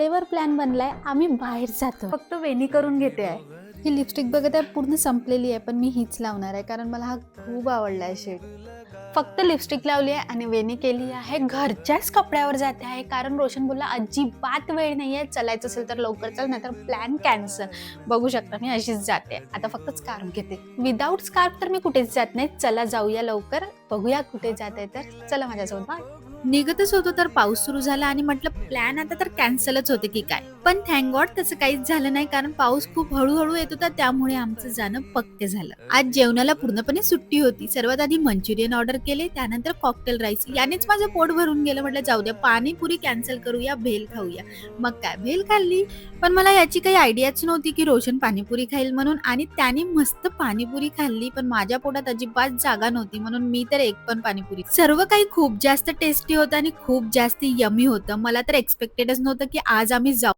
वर प्लॅन बनलाय, आम्ही बाहेर जातो. फक्त वेणी करून घेते आहे. ही लिपस्टिक बघत आहे पूर्ण संपलेली आहे, पण मी हीच लावणार आहे कारण मला हा खूप आवडलाय शेड. फक्त लिपस्टिक लावली आहे आणि वेणी केली आहे. घरच्याच कपड्यावर जाते आहे कारण रोशन बोलला अजिबात वेळ नाहीये, चालायचं असेल तर लवकर चल नाहीतर प्लॅन कॅन्सल. बघू शकता मी अशीच जाते. आता फक्त स्कार्फ घेते. विदाऊट स्कार्फ तर मी कुठेच जात नाही. चला जाऊया लवकर, बघूया कुठे जाते तर चला माझ्यासोबत. बाय. निघतच होतो तर पाऊस सुरू झाला आणि म्हटलं प्लॅन आता तर कॅन्सलच होते की काय, पण थँक गॉड तसं काहीच झालं नाही कारण पाऊस खूप हळूहळू येत होता, त्यामुळे आमचं जाणं पक्के झालं. आज जेवणाला पूर्णपणे सुट्टी होती. सर्वात आधी मंचुरियन ऑर्डर केले, त्यानंतर कॉकटेल राईस. यानेच माझं पोट भरून गेलं. म्हटलं जाऊ द्या, पाणीपुरी कॅन्सल करूया, भेल खाऊया. मग काय भेल खाल्ली, पण मला याची काही आयडियाच नव्हती की रोशन पाणीपुरी खाईल म्हणून, आणि त्याने मस्त पाणीपुरी खाल्ली, पण माझ्या पोटात अजिबात जागा नव्हती म्हणून मी तर एक पण पाणीपुरी. सर्व काही खूप जास्त टेस्टी होतं आणि खूप जास्त यमी होतं. मला तर एक्सपेक्टेडच नव्हतं की आज आम्ही जाऊ.